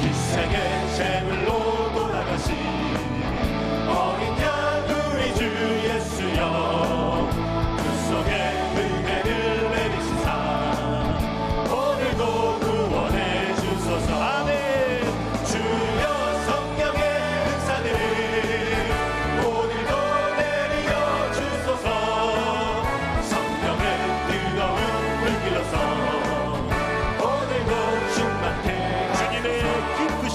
희생의 제물로 돌아가신 어린 양 우리 주 예수여, 그 속에 은혜를 내리시사 오늘도 구원해 주소서. 아멘. 주여 성령의 역사들을 오늘도 내려 주소서. 성령의 뜨거운 불길로서 오늘도 충만케 주님의 기쁘신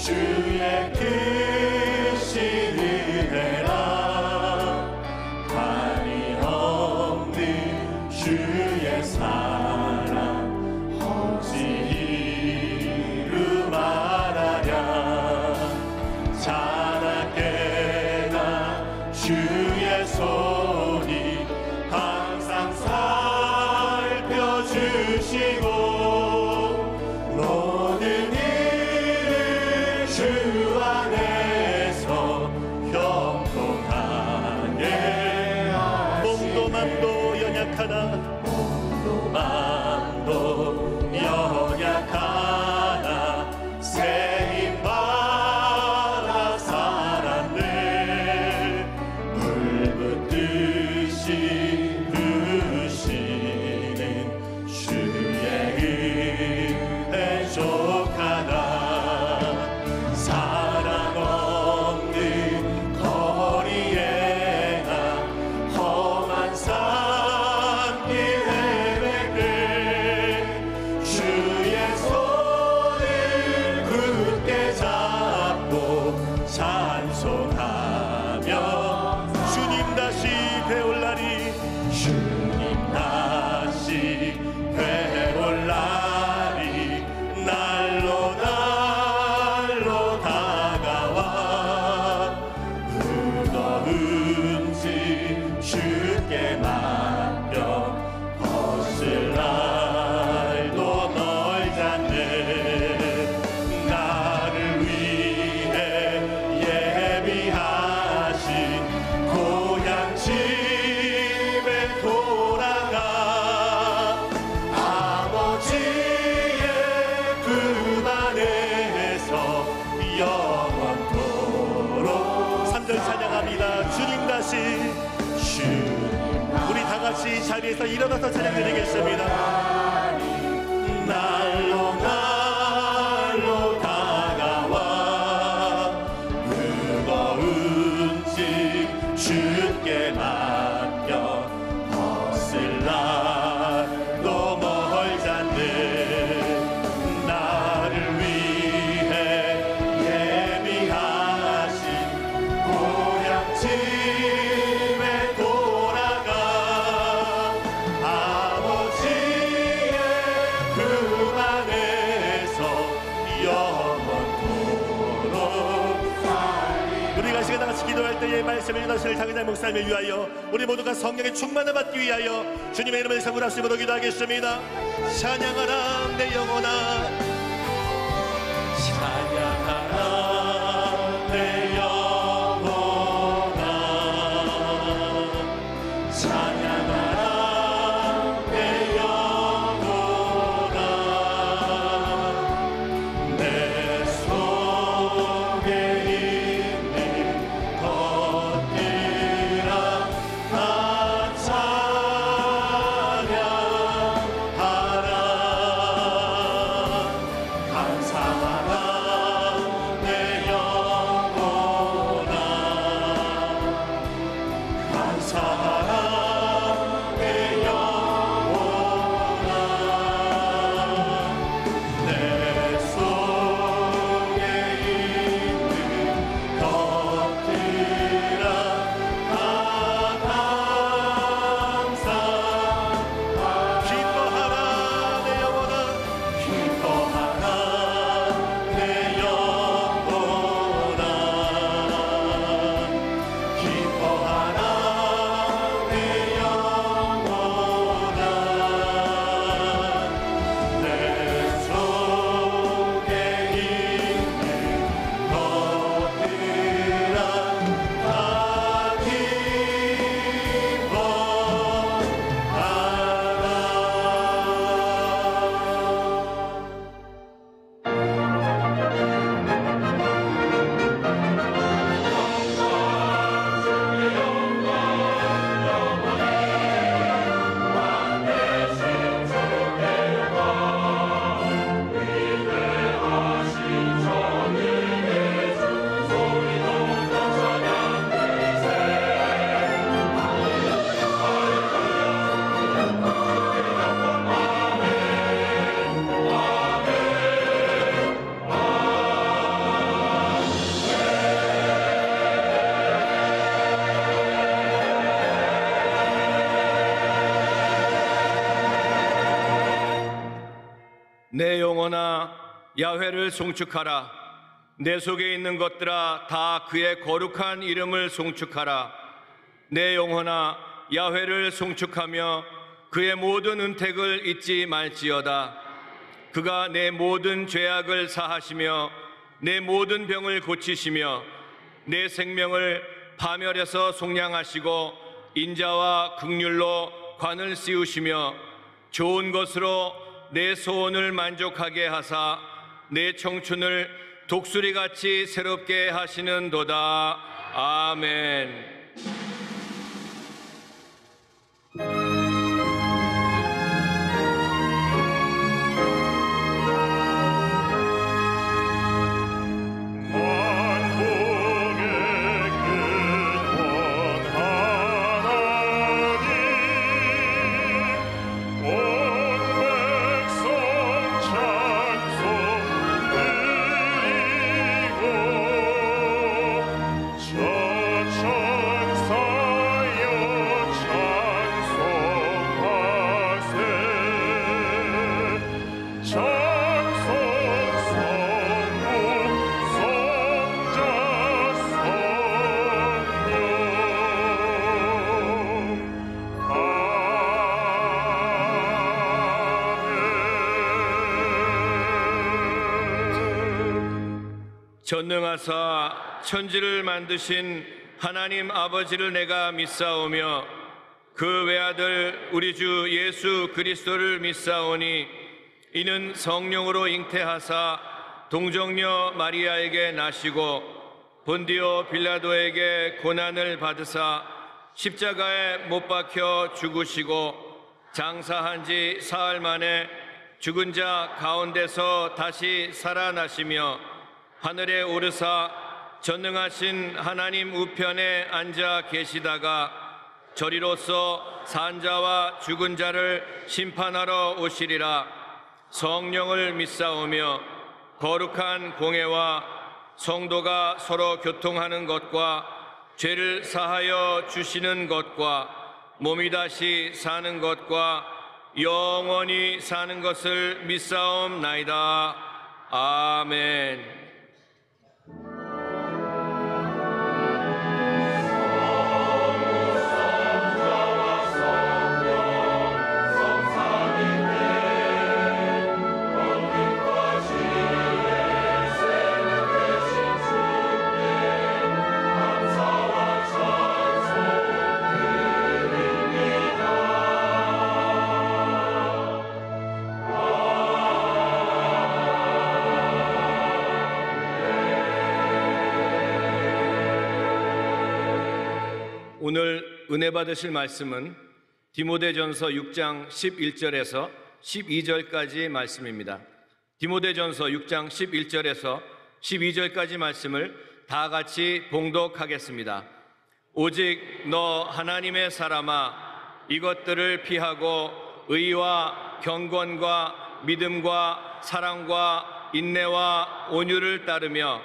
주의 크신 은혜라 한이 없는 주의 사랑 어찌 이루말하랴 자나깨나 주의 손이 항상 살펴주시고 모든 일을 주 안에서 형통하게 몸도 맘도 연약하나 몸도 맘도 연약하나 새 힘 받아 살았네 물 붓듯이 부으시는 주의 은혜 족하다 사랑 없는 거리에 나 험한 산길 헤매게 주의 손을 굳게 잡고 찬송하며 주님 다시 되올 날이 주님 다시 되올 날이 날로 날로 다가와 무거운 짐 주께 맡겨 벗을 날도 멀지 않네 나를 위해 예비하신 고향 집에 돌아가 아버지의 품 안에서 영원토록 3절 찬양합니다. 주님 다시 우리 다같이 자리에서 일어나서 찬양드리겠습니다. 날로 날로 다가와 무거운 짐 주께 맡겨 벗을 날도 멀지 않네 나를 위해 예비하신 고향 집에 돌아가 아버지의 품 안에서 영원토록 우리가 시간 다같이 기도할 때의 말씀을 전하시는 장의장 목사님을 위하여 우리 모두가 성령의 충만을 받기 위하여 주님의 이름을 선물하시므로 기도하겠습니다. 찬양하라 내 영혼아 찬양하라 내 영혼아 찬양하라 내 영혼아 내 속에 있는 것들아 다 찬양하라 야훼를 송축하라. 내 속에 있는 것들아 다 그의 거룩한 이름을 송축하라. 내 영혼아 야훼를 송축하며 그의 모든 은택을 잊지 말지어다. 그가 내 모든 죄악을 사하시며 내 모든 병을 고치시며 내 생명을 파멸해서 속량하시고 인자와 긍휼로 관을 씌우시며 좋은 것으로 내 소원을 만족하게 하사 내 청춘을 독수리같이 새롭게 하시는도다. 아멘. 전능하사 천지를 만드신 하나님 아버지를 내가 믿사오며 그 외아들 우리 주 예수 그리스도를 믿사오니 이는 성령으로 잉태하사 동정녀 마리아에게 나시고 본디오 빌라도에게 고난을 받으사 십자가에 못 박혀 죽으시고 장사한 지 사흘 만에 죽은 자 가운데서 다시 살아나시며 하늘에 오르사 전능하신 하나님 우편에 앉아 계시다가 저리로서 산자와 죽은 자를 심판하러 오시리라. 성령을 믿사오며 거룩한 공회와 성도가 서로 교통하는 것과 죄를 사하여 주시는 것과 몸이 다시 사는 것과 영원히 사는 것을 믿사옵나이다. 아멘. 오늘 은혜 받으실 말씀은 디모데전서 6장 11절에서 12절까지의 말씀입니다. 디모데전서 6장 11절에서 12절까지 말씀을 다 같이 봉독하겠습니다. 오직 너 하나님의 사람아 이것들을 피하고 의와 경건과 믿음과 사랑과 인내와 온유를 따르며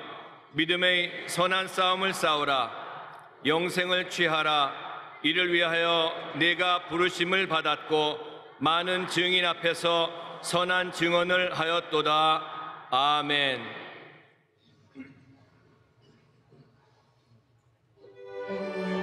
믿음의 선한 싸움을 싸우라. 영생을 취하라. 이를 위하여 내가 부르심을 받았고 많은 증인 앞에서 선한 증언을 하였도다. 아멘. 주님을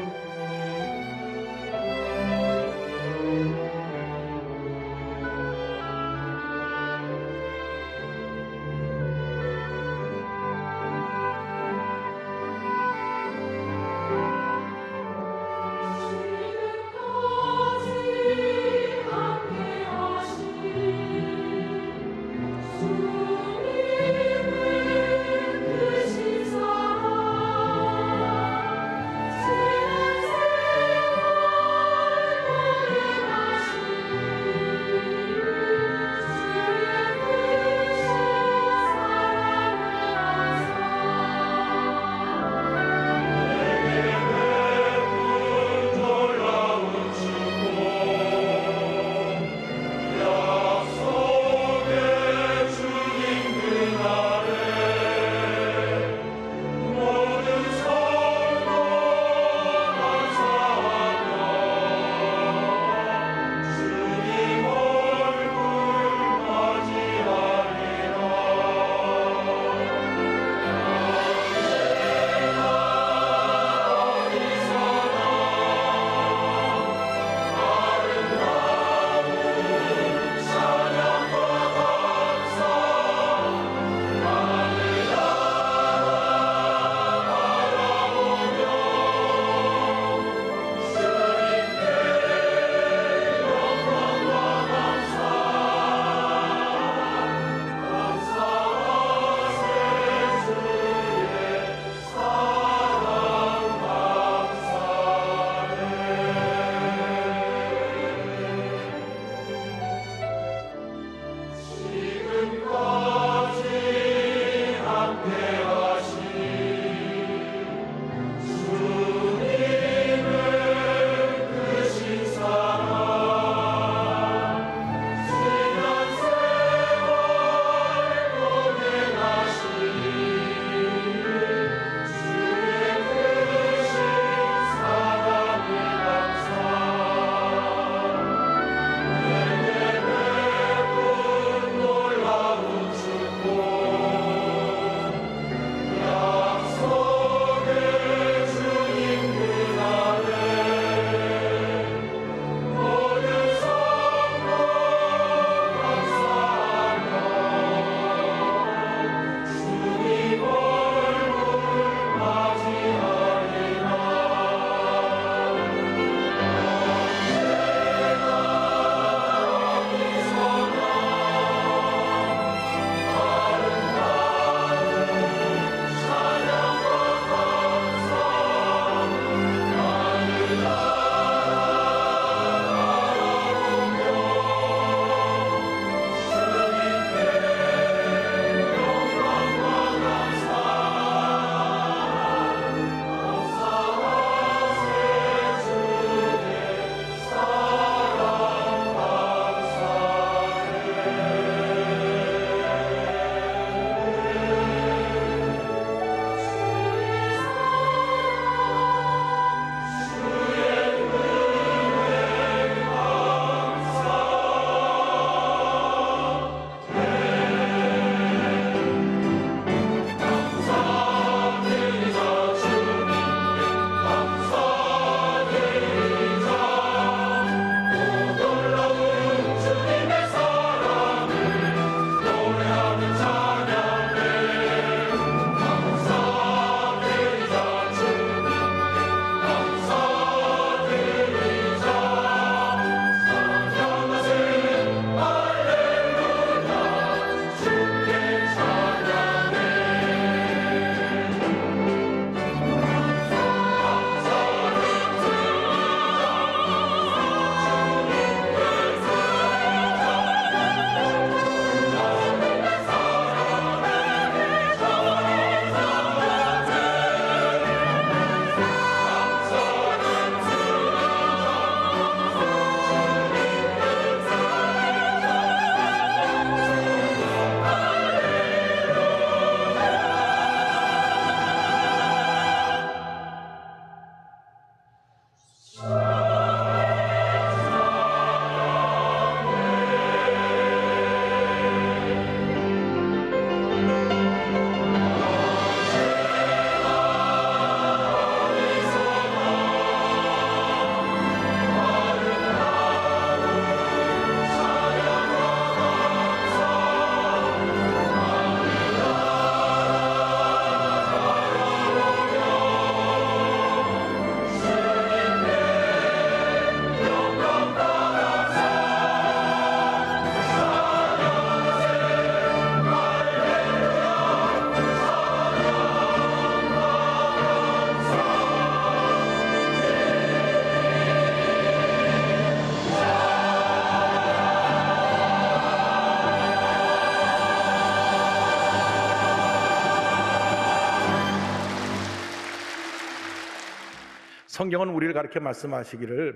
성경은 우리를 가르쳐 말씀하기를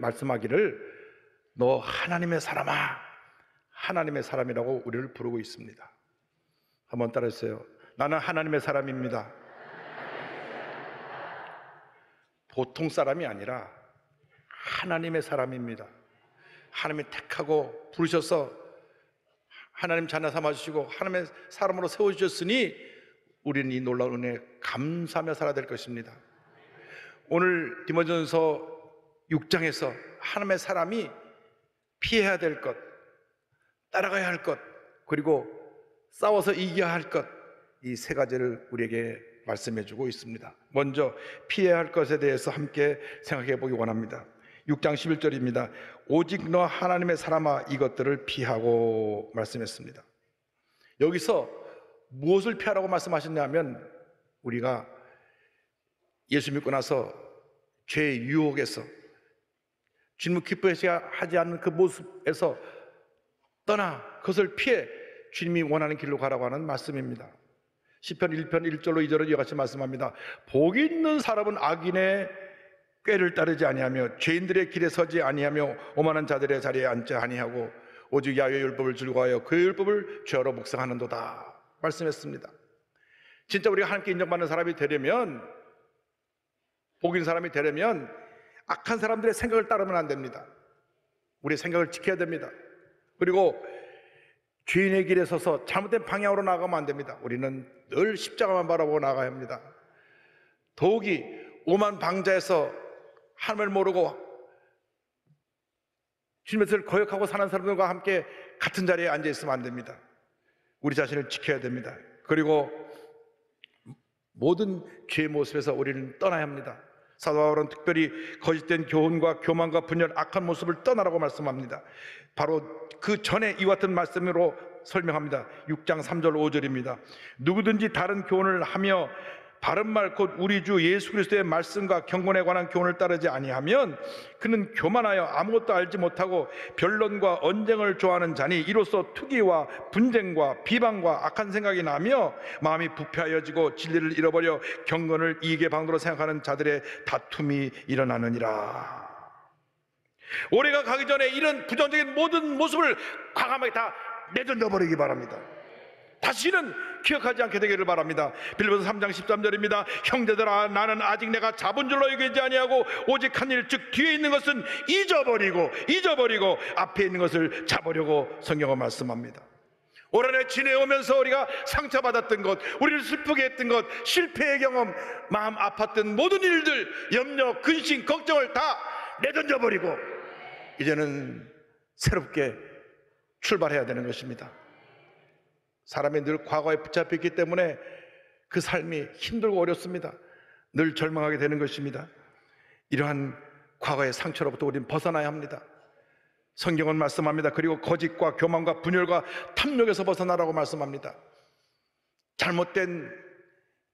너 하나님의 사람아, 하나님의 사람이라고 우리를 부르고 있습니다. 한번 따라해주세요. 나는 하나님의 사람입니다. 보통 사람이 아니라 하나님의 사람입니다. 하나님이 택하고 부르셔서 하나님 자녀 삼아주시고 하나님의 사람으로 세워주셨으니 우리는 이 놀라운 은혜에 감사하며 살아야 될 것입니다. 오늘 디모데전서 6장에서 하나님의 사람이 피해야 될 것, 따라가야 할 것, 그리고 싸워서 이겨야 할 것, 이 세 가지를 우리에게 말씀해 주고 있습니다. 먼저 피해야 할 것에 대해서 함께 생각해 보기 원합니다. 6장 11절입니다. 오직 너 하나님의 사람아 이것들을 피하고 말씀했습니다. 여기서 무엇을 피하라고 말씀하셨냐면 우리가 예수 믿고 나서 죄의 유혹에서 주님을 기뻐하지 않는 그 모습에서 떠나 그것을 피해 주님이 원하는 길로 가라고 하는 말씀입니다. 시편 1편 1절로 2절은 이와 같이 말씀합니다. 복 있는 사람은 악인의 꾀를 따르지 아니하며 죄인들의 길에 서지 아니하며 오만한 자들의 자리에 앉지 아니하고 오직 야훼의 율법을 즐거워하여 그 율법을 죄로 묵상하는도다 말씀했습니다. 진짜 우리가 하나님께 인정받는 사람이 되려면, 복 있는 사람이 되려면 악한 사람들의 생각을 따르면 안 됩니다. 우리의 생각을 지켜야 됩니다. 그리고 죄인의 길에 서서 잘못된 방향으로 나가면 안 됩니다. 우리는 늘 십자가만 바라보고 나가야 합니다. 더욱이 오만 방자에서 하나님을 모르고 주님의 뜻을 거역하고 사는 사람들과 함께 같은 자리에 앉아 있으면 안 됩니다. 우리 자신을 지켜야 됩니다. 그리고 모든 죄의 모습에서 우리는 떠나야 합니다. 사도 바울은 특별히 거짓된 교훈과 교만과 분열, 악한 모습을 떠나라고 말씀합니다. 바로 그 전에 이와 같은 말씀으로 설명합니다. 6장 3절 5절입니다. 누구든지 다른 교훈을 하며 바른 말 곧 우리 주 예수 그리스도의 말씀과 경건에 관한 교훈을 따르지 아니하면 그는 교만하여 아무것도 알지 못하고 변론과 언쟁을 좋아하는 자니 이로써 투기와 분쟁과 비방과 악한 생각이 나며 마음이 부패하여지고 진리를 잃어버려 경건을 이익의 방도로 생각하는 자들의 다툼이 일어나느니라. 올해가 가기 전에 이런 부정적인 모든 모습을 과감하게 다 내던져버리기 바랍니다. 다시는 기억하지 않게 되기를 바랍니다. 빌립보서 3장 13절입니다. 형제들아 나는 아직 내가 잡은 줄로 여기지 아니하고 오직 한 일 즉 뒤에 있는 것은 잊어버리고 앞에 있는 것을 잡으려고 성경은 말씀합니다. 올 한해 지내오면서 우리가 상처받았던 것, 우리를 슬프게 했던 것, 실패의 경험, 마음 아팠던 모든 일들, 염려, 근심, 걱정을 다 내던져버리고 이제는 새롭게 출발해야 되는 것입니다. 사람이 늘 과거에 붙잡혀 있기 때문에 그 삶이 힘들고 어렵습니다. 늘 절망하게 되는 것입니다. 이러한 과거의 상처로부터 우리는 벗어나야 합니다. 성경은 말씀합니다. 그리고 거짓과 교만과 분열과 탐욕에서 벗어나라고 말씀합니다. 잘못된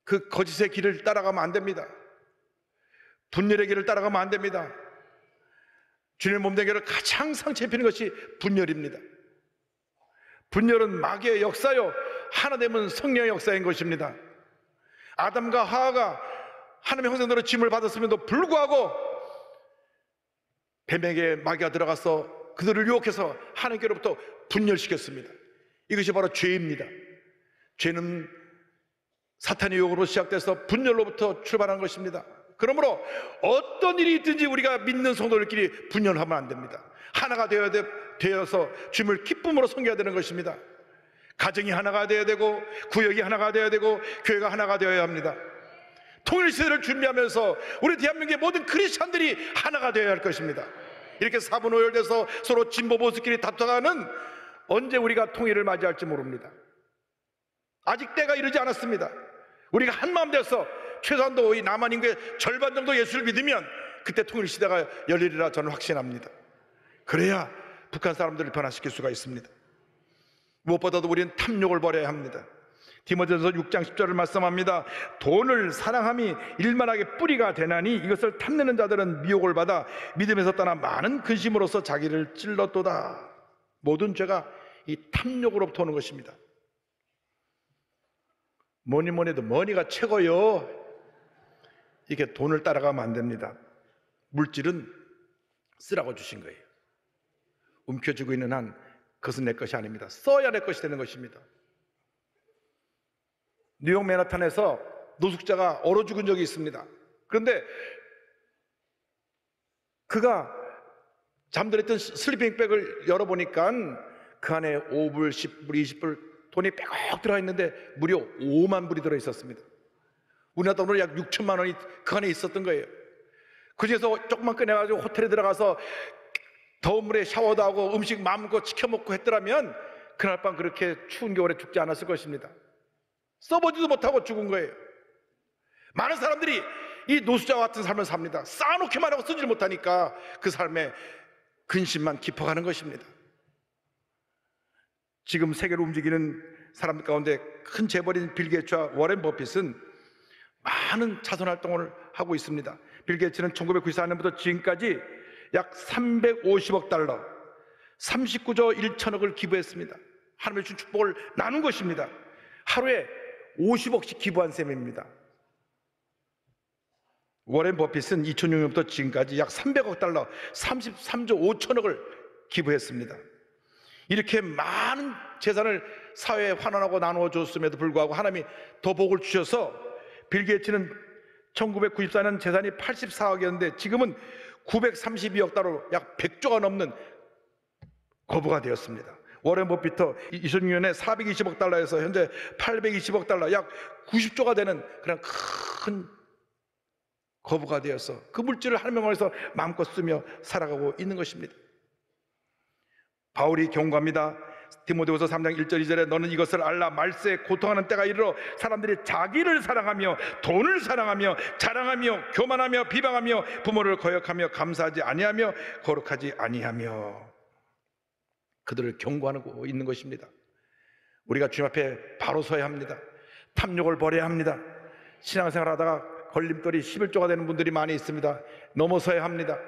그 거짓의 길을 따라가면 안 됩니다. 분열의 길을 따라가면 안 됩니다. 주님의 몸되기를 가장 상처 입히는 것이 분열입니다. 분열은 마귀의 역사요, 하나님은 성령의 역사인 것입니다. 아담과 하와가 하나님의 형상대로 짐을 받았음에도 불구하고 뱀에게 마귀가 들어가서 그들을 유혹해서 하나님께로부터 분열시켰습니다. 이것이 바로 죄입니다. 죄는 사탄의 유혹으로 시작돼서 분열로부터 출발한 것입니다. 그러므로 어떤 일이 있든지 우리가 믿는 성도들끼리 분열하면 안 됩니다. 하나가 되어서 주님을 기쁨으로 섬겨야 되는 것입니다. 가정이 하나가 되어야 되고 구역이 하나가 되어야 되고 교회가 하나가 되어야 합니다. 통일시대를 준비하면서 우리 대한민국의 모든 크리스찬들이 하나가 되어야 할 것입니다. 이렇게 사분오열돼서 서로 진보 보수끼리 다퉈가는 언제 우리가 통일을 맞이할지 모릅니다. 아직 때가 이르지 않았습니다. 우리가 한마음 되어서 최소한도 이 남한 인구의 절반 정도 예수를 믿으면 그때 통일시대가 열리리라 저는 확신합니다. 그래야 북한 사람들을 변화시킬 수가 있습니다. 무엇보다도 우리는 탐욕을 버려야 합니다. 디모데전서 6장 10절을 말씀합니다. 돈을 사랑함이 일만하게 뿌리가 되나니 이것을 탐내는 자들은 미혹을 받아 믿음에서 떠나 많은 근심으로서 자기를 찔렀도다. 모든 죄가 이 탐욕으로부터 오는 것입니다. 뭐니 해도 머니가 최고요. 이게 돈을 따라가면 안 됩니다. 물질은 쓰라고 주신 거예요. 움켜쥐고 있는 한 그것은 내 것이 아닙니다. 써야 내 것이 되는 것입니다. 뉴욕 맨하탄에서 노숙자가 얼어 죽은 적이 있습니다. 그런데 그가 잠들었던 슬리핑백을 열어보니까 그 안에 5불, 10불, 20불 돈이 빼곡 들어있는데 무려 5만 불이 들어있었습니다. 우리나라 돈으로 약 6천만 원이 그 안에 있었던 거예요. 그 중에서 조금만 꺼내가지고 호텔에 들어가서 더운 물에 샤워도 하고 음식 마음껏 시켜 먹고 했더라면 그날 밤 그렇게 추운 겨울에 죽지 않았을 것입니다. 써보지도 못하고 죽은 거예요. 많은 사람들이 이 노숙자와 같은 삶을 삽니다. 쌓아놓기만 하고 쓰질 못하니까 그 삶에 근심만 깊어가는 것입니다. 지금 세계를 움직이는 사람 가운데 큰 재벌인 빌 게이츠와 워렌 버핏은 많은 자선 활동을 하고 있습니다. 빌 게이츠는 1994년부터 지금까지 약 350억 달러, 39조 1천억을 기부했습니다. 하나님의 준 축복을 나눈 것입니다. 하루에 50억씩 기부한 셈입니다. 워렌 버핏은 2006년부터 지금까지 약 300억 달러, 33조 5천억을 기부했습니다. 이렇게 많은 재산을 사회에 환원하고 나누어 줬음에도 불구하고 하나님이 더 복을 주셔서 빌 게이츠는 1994년 재산이 84억이었는데 지금은 932억 달러로 약 100조가 넘는 거부가 되었습니다. 워렌 버핏도 2006년에 420억 달러에서 현재 820억 달러, 약 90조가 되는 그런 큰 거부가 되어서 그 물질을 하나님의 말에서 마음껏 쓰며 살아가고 있는 것입니다. 바울이 경고합니다. 디모데후서 3장 1절 2절에 너는 이것을 알라. 말세에 고통하는 때가 이르러 사람들이 자기를 사랑하며 돈을 사랑하며 자랑하며 교만하며 비방하며 부모를 거역하며 감사하지 아니하며 거룩하지 아니하며 그들을 경고하고 있는 것입니다. 우리가 주님 앞에 바로 서야 합니다. 탐욕을 버려야 합니다. 신앙생활 하다가 걸림돌이 11조가 되는 분들이 많이 있습니다. 넘어서야 합니다.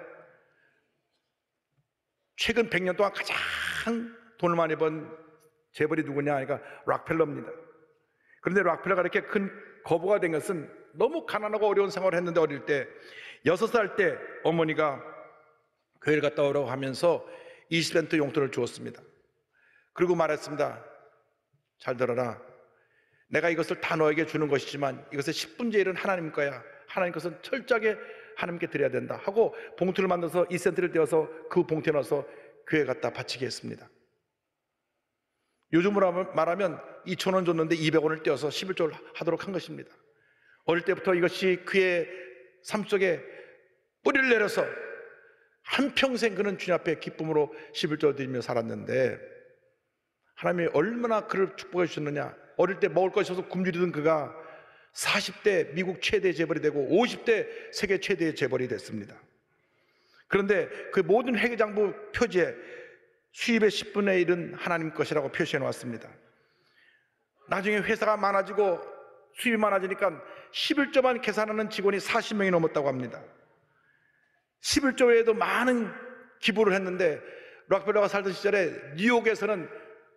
최근 100년 동안 가장 돈을 많이 번 재벌이 누구냐 하니까 락펠러입니다. 그런데 락펠러가 이렇게 큰 거부가 된 것은 너무 가난하고 어려운 생활을 했는데 어릴 때 6살 때 어머니가 교회를 갔다 오라고 하면서 20센트 용돈을 주었습니다. 그리고 말했습니다. 잘 들어라. 내가 이것을 다 너에게 주는 것이지만 이것의 10분의 1은 하나님 거야. 하나님 것은 철저하게 하나님께 드려야 된다 하고 봉투를 만들어서 2센트를 떼어서 그 봉투에 넣어서 교회에 갖다 바치게 했습니다. 요즘으로 말하면 2,000원 줬는데 200원을 떼어서 11조를 하도록 한 것입니다. 어릴 때부터 이것이 그의 삶 속에 뿌리를 내려서 한평생 그는 주님 앞에 기쁨으로 11조 드리며 살았는데 하나님이 얼마나 그를 축복해 주셨느냐. 어릴 때 먹을 것이 없어서 굶주리던 그가 40대 미국 최대 재벌이 되고 50대 세계 최대의 재벌이 됐습니다. 그런데 그 모든 회계장부 표지에 수입의 10분의 1은 하나님 것이라고 표시해 놓았습니다. 나중에 회사가 많아지고 수입이 많아지니까 11조만 계산하는 직원이 40명이 넘었다고 합니다. 11조 외에도 많은 기부를 했는데 락펠러가 살던 시절에 뉴욕에서는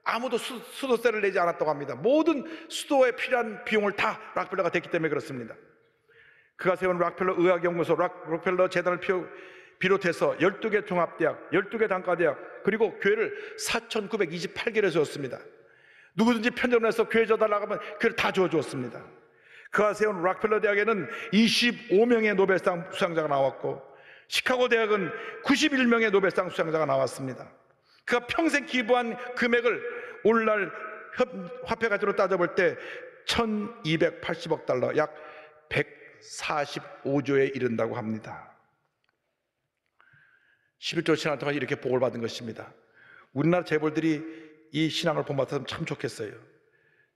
아무도 수도세를 내지 않았다고 합니다. 모든 수도에 필요한 비용을 다 락펠러가 됐기 때문에 그렇습니다. 그가 세운 락펠러 의학연구소, 락펠러 재단을 비롯해서 12개 종합대학, 12개 단과대학, 그리고 교회를 4,928개를 주었습니다. 누구든지 편점을 해서 교회 줘달라고 하면 교회를 다 주어주었습니다. 그가 세운 락펠러 대학에는 25명의 노벨상 수상자가 나왔고 시카고 대학은 91명의 노벨상 수상자가 나왔습니다. 그가 평생 기부한 금액을 오늘날 화폐 가치로 따져볼 때 1280억 달러, 약 145조에 이른다고 합니다. 11조 신앙 동안 이렇게 복을 받은 것입니다. 우리나라 재벌들이 이 신앙을 본받았으면 참 좋겠어요.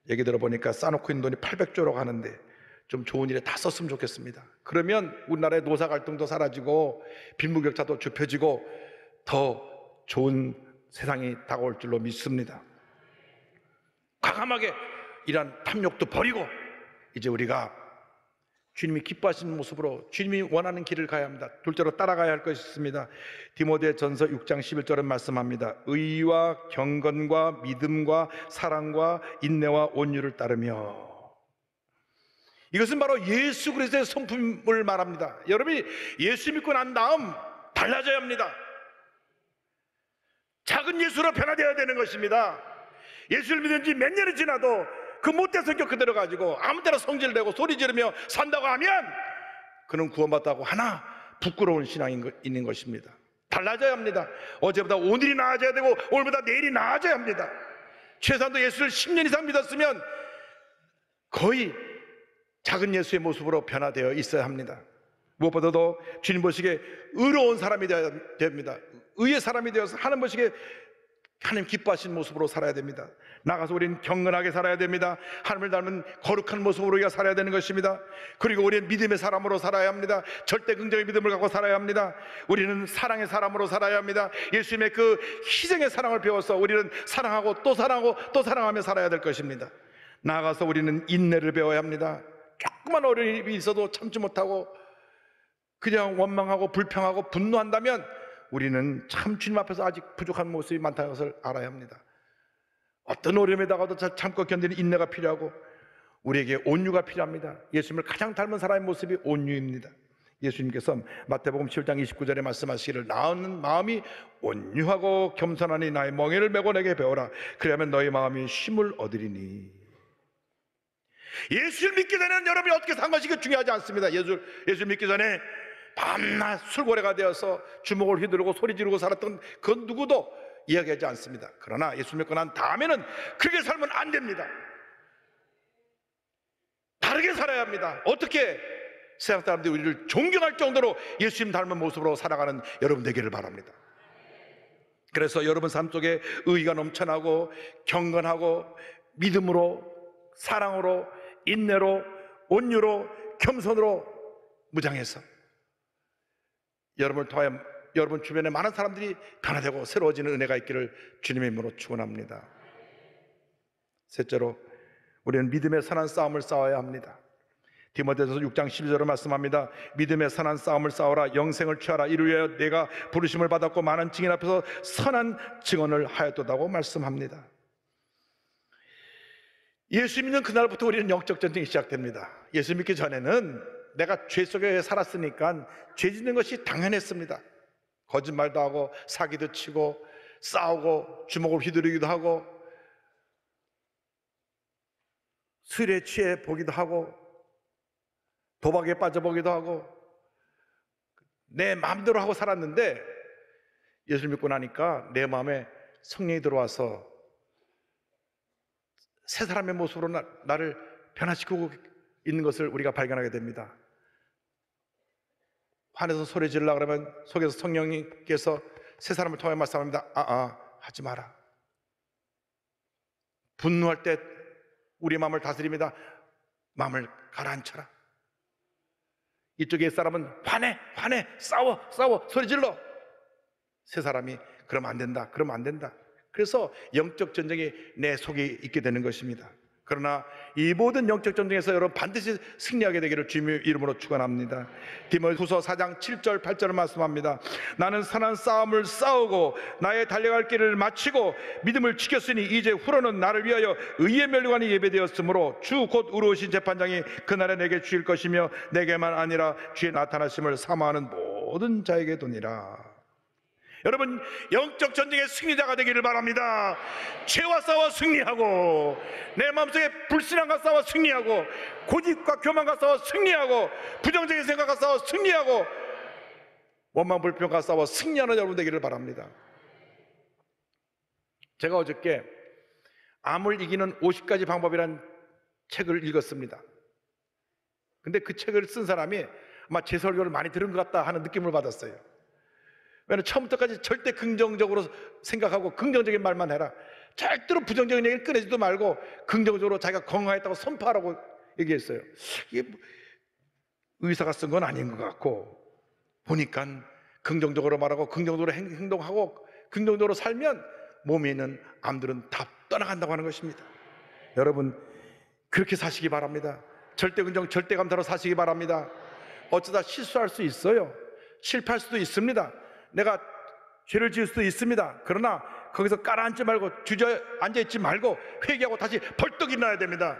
얘기 들어보니까 쌓아놓고 있는 돈이 800조라고 하는데 좀 좋은 일에 다 썼으면 좋겠습니다. 그러면 우리나라의 노사 갈등도 사라지고 빈부격차도 좁혀지고 더 좋은 세상이 다가올 줄로 믿습니다. 과감하게 이런 탐욕도 버리고 이제 우리가 주님이 기뻐하시는 모습으로 주님이 원하는 길을 가야 합니다. 둘째로 따라가야 할 것이 있습니다. 디모데전서 6장 11절은 말씀합니다. 의와 경건과 믿음과 사랑과 인내와 온유를 따르며. 이것은 바로 예수 그리스도의 성품을 말합니다. 여러분이 예수 믿고 난 다음 달라져야 합니다. 작은 예수로 변화되어야 되는 것입니다. 예수를 믿은 지 몇 년이 지나도 그 못된 성격 그대로 가지고 아무 때나 성질내고 소리 지르며 산다고 하면 그는 구원받다고 하나 부끄러운 신앙이 있는 것입니다. 달라져야 합니다. 어제보다 오늘이 나아져야 되고 오늘보다 내일이 나아져야 합니다. 최소한도 예수를 10년 이상 믿었으면 거의 작은 예수의 모습으로 변화되어 있어야 합니다. 무엇보다도 주님 보시기에 의로운 사람이 되어야 됩니다. 의의 사람이 되어서 하나님 보시기에 하나님 기뻐하시는 모습으로 살아야 됩니다. 나가서 우리는 경건하게 살아야 됩니다. 하나님을 닮은 거룩한 모습으로 우리가 살아야 되는 것입니다. 그리고 우리는 믿음의 사람으로 살아야 합니다. 절대 긍정의 믿음을 갖고 살아야 합니다. 우리는 사랑의 사람으로 살아야 합니다. 예수님의 그 희생의 사랑을 배워서 우리는 사랑하고 또 사랑하고 또 사랑하며 살아야 될 것입니다. 나아가서 우리는 인내를 배워야 합니다. 조그만 어려움이 있어도 참지 못하고 그냥 원망하고 불평하고 분노한다면 우리는 참 주님 앞에서 아직 부족한 모습이 많다는 것을 알아야 합니다. 어떤 어려움에다가도 참고 견디는 인내가 필요하고 우리에게 온유가 필요합니다. 예수님을 가장 닮은 사람의 모습이 온유입니다. 예수님께서 마태복음 7장 29절에 말씀하시기를 나은 마음이 온유하고 겸손하니 나의 멍에를 메고 내게 배워라. 그리하면 너희 마음이 쉼을 얻으리니. 예수를 믿기 전에는 여러분이 어떻게 산 것이 중요하지 않습니다. 예수 믿기 전에 밤낮 술고래가 되어서 주먹을 휘두르고 소리 지르고 살았던 그 누구도 이야기하지 않습니다. 그러나 예수 믿고 난 다음에는 그렇게 살면 안 됩니다. 다르게 살아야 합니다. 어떻게? 세상 사람들이 우리를 존경할 정도로 예수님 닮은 모습으로 살아가는 여러분 되기를 바랍니다. 그래서 여러분 삶 속에 의의가 넘쳐나고 경건하고 믿음으로 사랑으로 인내로 온유로 겸손으로 무장해서 여러분을 통하여 여러분 주변에 많은 사람들이 변화되고 새로워지는 은혜가 있기를 주님의 이름으로 축원합니다. 셋째로 우리는 믿음의 선한 싸움을 싸워야 합니다. 디모데전서 6장 12절을 말씀합니다. 믿음의 선한 싸움을 싸워라. 영생을 취하라. 이를 위하여 내가 부르심을 받았고 많은 증인 앞에서 선한 증언을 하였도다고 말씀합니다. 예수 믿는 그날부터 우리는 영적 전쟁이 시작됩니다. 예수 믿기 전에는 내가 죄 속에 살았으니까 죄 짓는 것이 당연했습니다. 거짓말도 하고 사기도 치고 싸우고 주먹을 휘두르기도 하고 술에 취해 보기도 하고 도박에 빠져보기도 하고 내 마음대로 하고 살았는데 예수를 믿고 나니까 내 마음에 성령이 들어와서 새 사람의 모습으로 나를 변화시키고 있는 것을 우리가 발견하게 됩니다. 화내서 소리 지르려고 그러면 속에서 성령님께서 새 사람을 통해 말씀합니다. 하지 마라. 분노할 때 우리 마음을 다스립니다. 마음을 가라앉혀라. 이쪽에 사람은 화내 싸워 소리 질러. 새 사람이 그러면 안 된다 그러면 안 된다. 그래서 영적 전쟁이 내 속에 있게 되는 것입니다. 그러나 이 모든 영적 전쟁에서 여러분 반드시 승리하게 되기를 주님의 이름으로 축원합니다. 디모데후서 4장 7절 8절을 말씀합니다. 나는 선한 싸움을 싸우고 나의 달려갈 길을 마치고 믿음을 지켰으니 이제 후로는 나를 위하여 의의 면류관이 예배되었으므로 주 곧 의로우신 재판장이 그날에 내게 주실 것이며 내게만 아니라 주의 나타나심을 사모하는 모든 자에게 도니라. 여러분 영적 전쟁의 승리자가 되기를 바랍니다. 죄와 싸워 승리하고 내 마음속에 불신앙과 싸워 승리하고 고집과 교만과 싸워 승리하고 부정적인 생각과 싸워 승리하고 원망 불평과 싸워 승리하는 여러분 되기를 바랍니다. 제가 어저께 암을 이기는 50가지 방법이라는 책을 읽었습니다. 근데 그 책을 쓴 사람이 아마 제 설교를 많이 들은 것 같다 하는 느낌을 받았어요. 왜냐하면 처음부터까지 절대 긍정적으로 생각하고 긍정적인 말만 해라. 절대로 부정적인 얘기를 꺼내지도 말고 긍정적으로 자기가 건강했다고 선포하라고 얘기했어요. 이게 의사가 쓴 건 아닌 것 같고 보니까 긍정적으로 말하고 긍정적으로 행동하고 긍정적으로 살면 몸에 있는 암들은 다 떠나간다고 하는 것입니다. 여러분 그렇게 사시기 바랍니다. 절대 긍정 절대 감사로 사시기 바랍니다. 어쩌다 실수할 수 있어요. 실패할 수도 있습니다. 내가 죄를 지을 수도 있습니다. 그러나 거기서 깔아앉지 말고 주저앉아있지 말고 회개하고 다시 벌떡 일어나야 됩니다.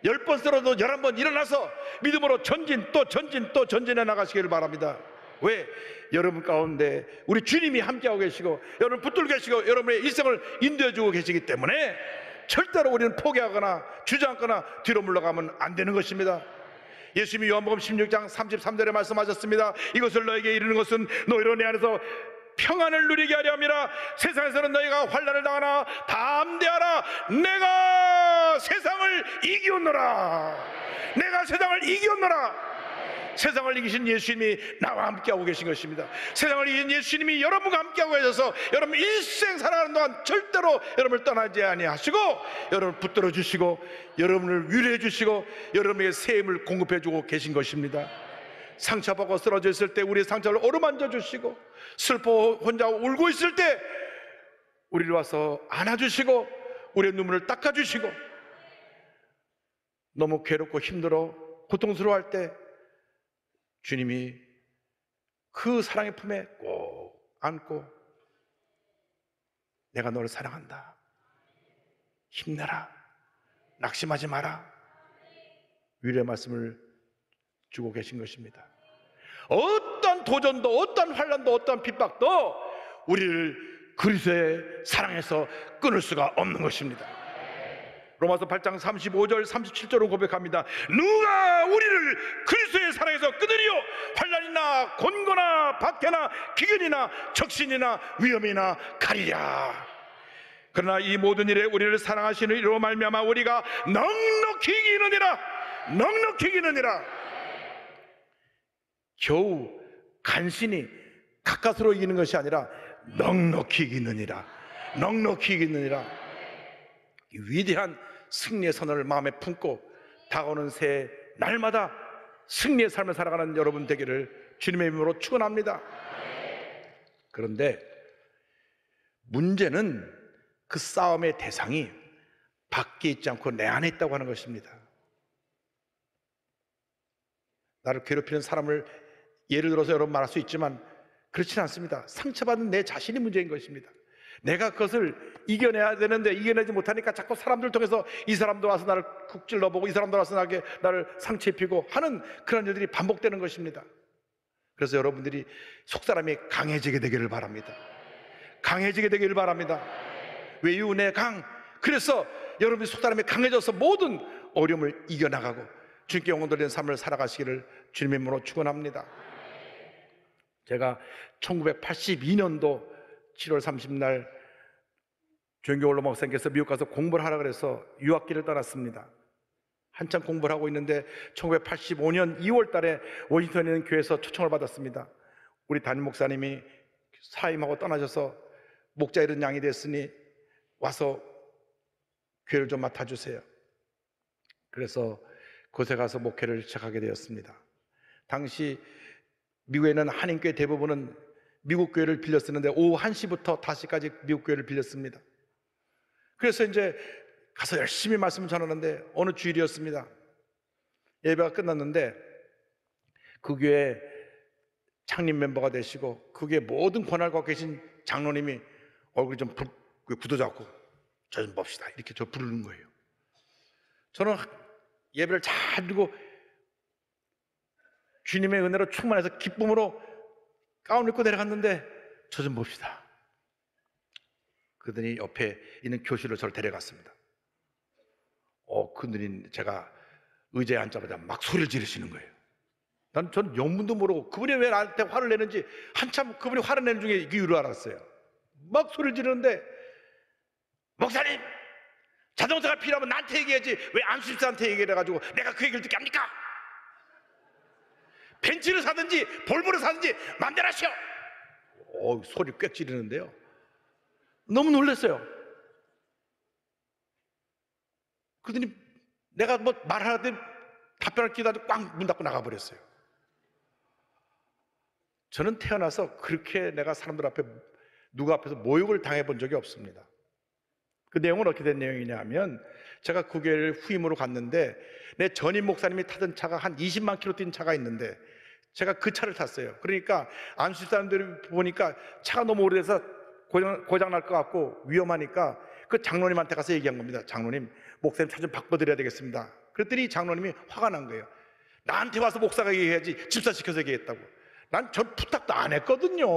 10번 쓰러도 11번 일어나서 믿음으로 전진 또 전진 또 전진해 나가시기를 바랍니다. 왜? 여러분 가운데 우리 주님이 함께하고 계시고 여러분 붙들고 계시고 여러분의 일생을 인도해 주고 계시기 때문에 절대로 우리는 포기하거나 주저앉거나 뒤로 물러가면 안 되는 것입니다. 예수님이 요한복음 16장 33절에 말씀하셨습니다. 이것을 너에게 이르는 것은 너희로 내 안에서 평안을 누리게 하려 함이라. 세상에서는 너희가 환난을 당하나 담대하라. 내가 세상을 이기었노라. 내가 세상을 이기었노라. 세상을 이기신 예수님이 나와 함께하고 계신 것입니다. 세상을 이긴 예수님이 여러분과 함께하고 계셔서 여러분 일생 살아가는 동안 절대로 여러분을 떠나지 아니하시고 여러분을 붙들어 주시고 여러분을 위로해 주시고 여러분에게 새 힘을 공급해 주고 계신 것입니다. 상처받고 쓰러져 있을 때 우리의 상처를 어루만져 주시고 슬퍼 혼자 울고 있을 때 우리를 와서 안아주시고 우리의 눈물을 닦아주시고 너무 괴롭고 힘들어 고통스러워할 때 주님이 그 사랑의 품에 꼭 안고 내가 너를 사랑한다. 힘내라. 낙심하지 마라. 위로의 말씀을 주고 계신 것입니다. 어떤 도전도 어떤 환난도 어떤 핍박도 우리를 그리스도의 사랑에서 끊을 수가 없는 것입니다. 로마서 8장 35절 37절로 고백합니다. 누가 우리를 그리스도의 사랑에서 끊으리요? 환난이나 곤고나 박해나 기근이나 적신이나 위험이나 가리랴. 그러나 이 모든 일에 우리를 사랑하시는 이로 말미암아 우리가 넉넉히 이기느니라. 넉넉히 이기느니라. 겨우 간신히 가까스로 이기는 것이 아니라 넉넉히 이기느니라. 넉넉히 이기느니라. 이 위대한 승리의 선언을 마음에 품고 다가오는 새해 날마다 승리의 삶을 살아가는 여러분 되기를 주님의 이름으로 축원합니다. 그런데 문제는 그 싸움의 대상이 밖에 있지 않고 내 안에 있다고 하는 것입니다. 나를 괴롭히는 사람을 예를 들어서 여러분 말할 수 있지만 그렇지는 않습니다. 상처받은 내 자신이 문제인 것입니다. 내가 그것을 이겨내야 되는데 이겨내지 못하니까 자꾸 사람들 통해서 이 사람도 와서 나를 쿡 찔러보고 이 사람도 와서 나를 상처 입히고 하는 그런 일들이 반복되는 것입니다. 그래서 여러분들이 속사람이 강해지게 되기를 바랍니다. 강해지게 되기를 바랍니다. 외유내 강. 그래서 여러분이 속사람이 강해져서 모든 어려움을 이겨나가고 주님께 영혼 돌리는 삶을 살아가시기를 주님의 이름으로 축원합니다. 제가 1982년도 7월 30날 조영교 목사님께서 미국 가서 공부를 하라 그래서 유학기를 떠났습니다. 한참 공부를 하고 있는데 1985년 2월 달에 워싱턴에 있는 교회에서 초청을 받았습니다. 우리 담임 목사님이 사임하고 떠나셔서 목자 이런 양이 됐으니 와서 교회를 좀 맡아주세요. 그래서 그곳에 가서 목회를 시작하게 되었습니다. 당시 미국에는 한인교회 대부분은 미국 교회를 빌려 쓰는데 오후 1시부터 5시까지 미국 교회를 빌렸습니다. 그래서 이제 가서 열심히 말씀을 전하는데 어느 주일이었습니다. 예배가 끝났는데 그 교회 창립 멤버가 되시고 그 교회 모든 권한을 갖고 계신 장로님이 얼굴이 좀 굳어졌고 저 좀 봅시다 이렇게 저 부르는 거예요. 저는 예배를 잘 듣고 주님의 은혜로 충만해서 기쁨으로 가운을 입고 내려갔는데 저 좀 봅시다. 그러더니 옆에 있는 교실로 저를 데려갔습니다. 그분이 제가 의자에 앉자마자 막 소리를 지르시는 거예요. 전 영문도 모르고 그분이 왜 나한테 화를 내는지 한참 그분이 화를 내는 중에 그 이유를 알았어요. 막 소리를 지르는데 목사님 자동차가 필요하면 나한테 얘기해야지 왜 안수집사한테 얘기를 해가지고 내가 그 얘기를 듣게 합니까? 벤츠를 사든지 볼보를 사든지 마음대로 하시오. 소리 꽤 지르는데요. 너무 놀랐어요. 그러더니 내가 뭐 말하는데 답변을 기다리고 꽉 문 닫고 나가버렸어요. 저는 태어나서 그렇게 내가 사람들 앞에 누구 앞에서 모욕을 당해본 적이 없습니다. 그 내용은 어떻게 된 내용이냐 하면 제가 그 교회를 후임으로 갔는데 내 전임 목사님이 타던 차가 한 20만 킬로 뛴 차가 있는데 제가 그 차를 탔어요. 그러니까 안수 사람들이 보니까 차가 너무 오래돼서 고장 날 것 같고 위험하니까 그 장로님한테 가서 얘기한 겁니다. 장로님, 목사님 차 좀 바꿔드려야 되겠습니다. 그랬더니 장로님이 화가 난 거예요. 나한테 와서 목사가 얘기해야지 집사시켜서 얘기했다고. 난 전 부탁도 안 했거든요.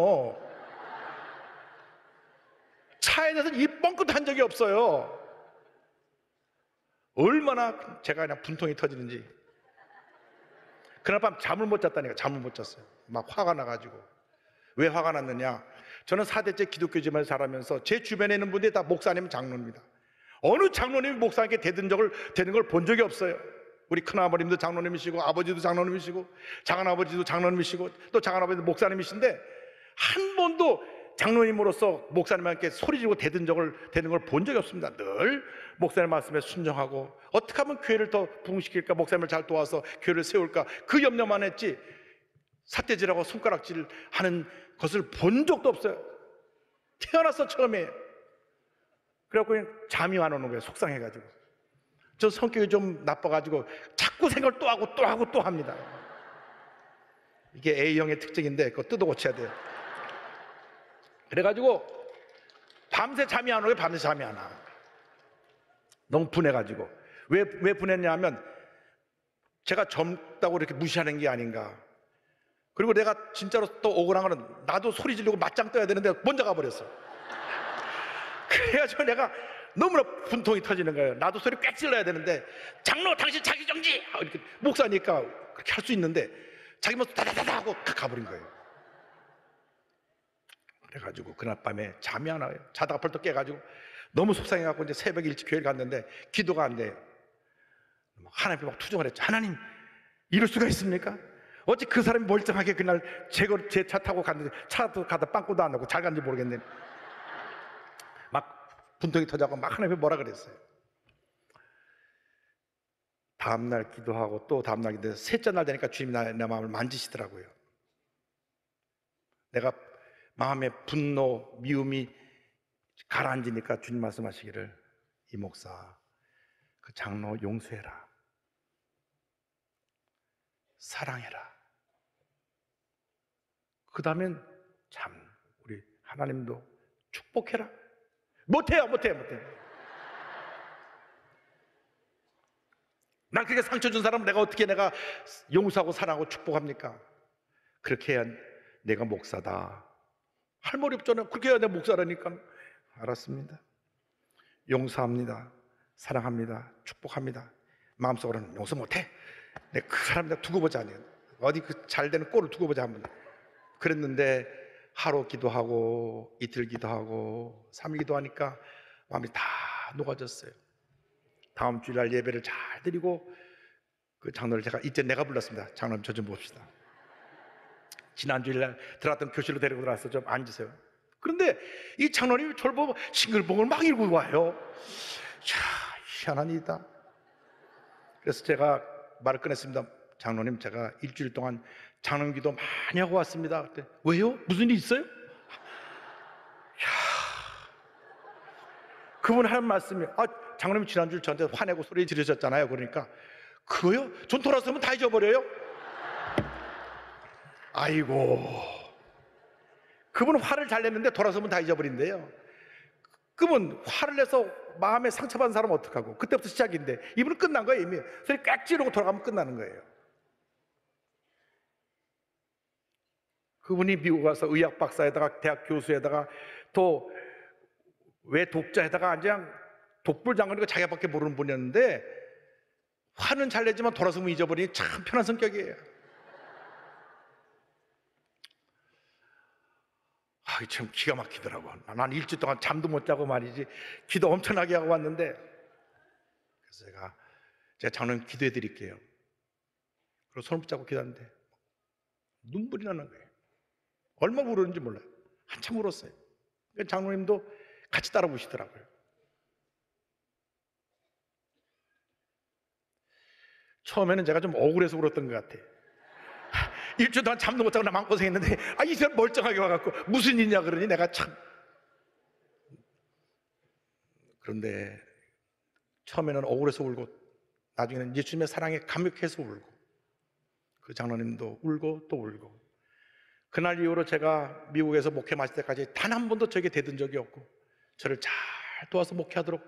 차에 대해서 입 뻥끗 한 적이 없어요. 얼마나 제가 그냥 분통이 터지는지. 그날 밤 잠을 못 잤다니까. 잠을 못 잤어요. 막 화가 나가지고. 왜 화가 났느냐, 저는 4대째 기독교 집안에 자라면서 제 주변에 있는 분들이 다 목사님, 장로입니다. 어느 장로님이 목사님께 되는 걸 본 적이 없어요. 우리 큰아버님도 장로님이시고, 아버지도 장로님이시고, 작은아버지도 장로님이시고, 또 작은아버지도 목사님이신데 한 번도 장로님으로서 목사님한테 소리 지르고 되는 걸 본 적이 없습니다. 늘 목사님 말씀에 순종하고 어떻게 하면 교회를 더 부흥시킬까, 목사님을 잘 도와서 교회를 세울까, 그 염려만 했지 삿대질하고 손가락질 하는 것을 본 적도 없어요. 태어나서 처음이에요. 그래갖고 그냥 잠이 안 오는 거예요. 속상해가지고. 저 성격이 좀 나빠가지고 자꾸 생각을 또 하고 또 하고 또 합니다. 이게 A형의 특징인데 그거 뜯어 고쳐야 돼요. 그래가지고 밤새 잠이 안 오게. 밤새 잠이 안 와. 너무 분해가지고. 왜 분했냐 하면 제가 젊다고 이렇게 무시하는 게 아닌가. 그리고 내가 진짜로 또 억울한 거는 나도 소리 지르고 맞짱 떠야 되는데 먼저 가버렸어. 그래가지고 내가 너무나 분통이 터지는 거예요. 나도 소리 꽥 질러야 되는데, 장로 당신 자기 정지! 이렇게 목사니까 그렇게 할 수 있는데 자기 모습 다다다다 하고 가버린 거예요. 그래가지고 그날 밤에 잠이 안 와요. 자다가 벌떡 깨가지고 너무 속상해갖고 이제 새벽에 일찍 교회를 갔는데 기도가 안 돼요. 하나님께 막 투정을 했죠. 하나님, 이럴 수가 있습니까? 어찌 그 사람이 멀쩡하게 그날 제 차 타고 갔는데 차도 가다 빵꾸도 안 나고 잘 간지 모르겠네. 막 분통이 터져서 막 하나님께 뭐라 그랬어요. 다음날 기도하고 또 다음날 기도해서 셋째 날 되니까 주님이 내 마음을 만지시더라고요. 내가 마음의 분노, 미움이 가라앉으니까 주님 말씀하시기를, 이 목사, 그 장로 용서해라, 사랑해라. 그 다음엔 참 우리 하나님도 축복해라. 못해요. 난 그렇게 상처 준 사람을 내가 용서하고 사랑하고 축복합니까? 그렇게 해야 내가 목사다. 할 말이 없잖아요. 그렇게 해야 내가 목사라니까. 알았습니다. 용서합니다. 사랑합니다. 축복합니다. 마음속으로는 용서 못해. 내가 그 사람 두고 보자. 어디 그 잘되는 꼴을 두고 보자 한번. 그랬는데 하루 기도하고 이틀 기도하고 3일 기도하니까 마음이 다 녹아졌어요. 다음 주일날 예배를 잘 드리고 그 장로를 이제 내가 불렀습니다. 장로님, 저 좀 봅시다. 지난 주일날 들어갔던 교실로 데리고 들어와서 좀 앉으세요. 그런데 이 장로님이 저를 보고 싱글벙글 막 읽고 와요. 자, 희한한 일이다. 그래서 제가 말을 꺼냈습니다. 장로님, 제가 일주일 동안 장로님 기도 많이 하고 왔습니다. 그때 왜요? 무슨 일 있어요? 그분 하는 말씀이, 장로님 지난주 저한테 화내고 소리 지르셨잖아요. 그러니까 그거요? 전 돌아서면 다 잊어버려요? 아이고, 그분은 화를 잘 냈는데 돌아서면 다 잊어버린대요. 그분 화를 내서 마음에 상처받은 사람은 어떡하고. 그때부터 시작인데 이분은 끝난 거예요. 이미 소리 꽉 지르고 돌아가면 끝나는 거예요. 그분이 미국 가서 의학 박사에다가 대학 교수에다가 또 왜 독자에다가 그냥 독불장군이고 자기밖에 모르는 분이었는데 화는 잘 내지만 돌아서면 잊어버리니 참 편한 성격이에요. 참 기가 막히더라고. 난 일주일 동안 잠도 못 자고 말이지 기도 엄청나게 하고 왔는데, 그래서 제가 장로님 기도해 드릴게요. 그리고 손을 붙잡고 기도하는데 눈물이 나는 거예요. 얼마나 울었는지 몰라요. 한참 울었어요. 장로님도 같이 따라 부시더라고요. 처음에는 제가 좀 억울해서 울었던 것 같아요. 일주일 동안 잠도 못 자고 나 마음고생했는데 이 사람 멀쩡하게 와갖고 무슨 일이냐 그러니 내가 참. 그런데 처음에는 억울해서 울고 나중에는 예수님의 사랑에 감격해서 울고, 그 장로님도 울고 또 울고. 그날 이후로 제가 미국에서 목회 마칠 때까지 단 한 번도 저에게 대든 적이 없고 저를 잘 도와서 목회하도록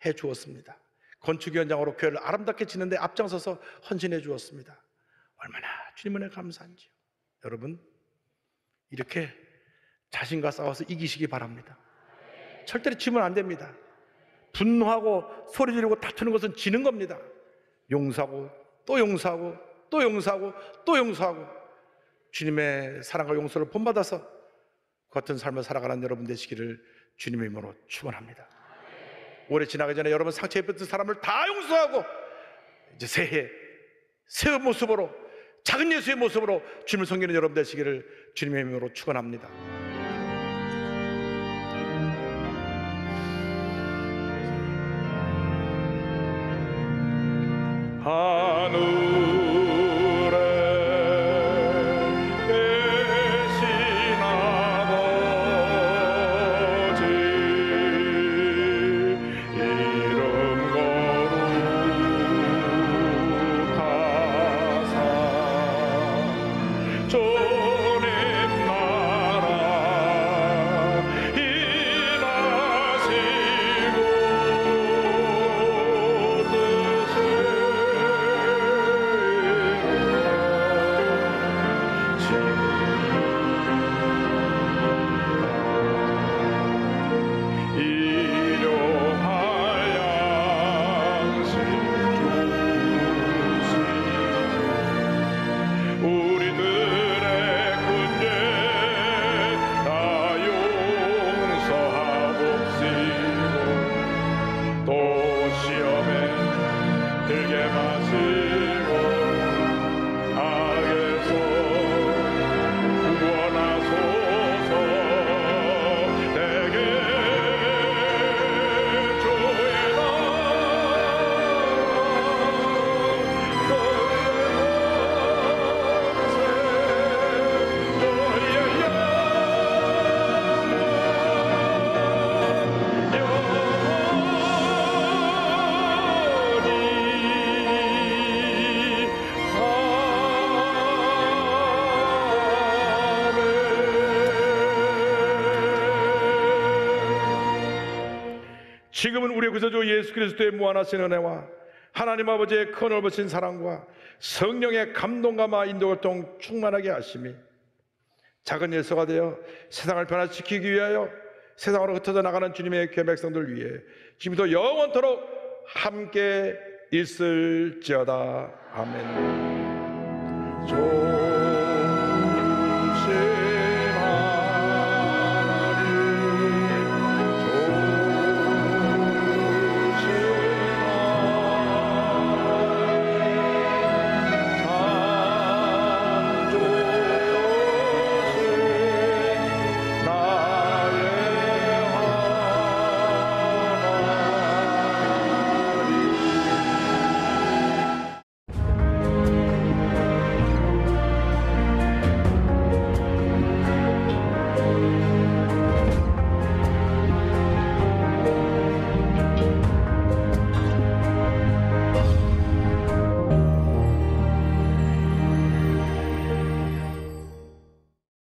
해 주었습니다. 건축위원장으로 교회를 아름답게 짓는데 앞장서서 헌신해 주었습니다. 얼마나 주님 은혜 감사한지요. 여러분, 이렇게 자신과 싸워서 이기시기 바랍니다. 절대로 지면 안 됩니다. 분노하고 소리 지르고 다투는 것은 지는 겁니다. 용서하고 또 용서하고 또 용서하고 또 용서하고 주님의 사랑과 용서를 본받아서 그 같은 삶을 살아가는 여러분 되시기를 주님의 이름으로 축원합니다. 올해 지나기 전에 여러분 상처 입었던 사람을 다 용서하고 이제 새해 새 모습으로, 작은 예수의 모습으로 주님을 섬기는 여러분 되시기를 주님의 이름으로 축원합니다. 하늘에 계신 아버지 이름 거룩하사 주님 나라 임하시고 지금은 우리의 구세주 예수 그리스도의 무한하신 은혜와 하나님 아버지의 큰 넓으신 사랑과 성령의 감동감화 인도활동 충만하게 하심이 작은 예수가 되어 세상을 변화시키기 위하여 세상으로 흩어져 나가는 주님의 교회 백성들 위해 지금부터 영원토록 함께 있을지어다. 아멘.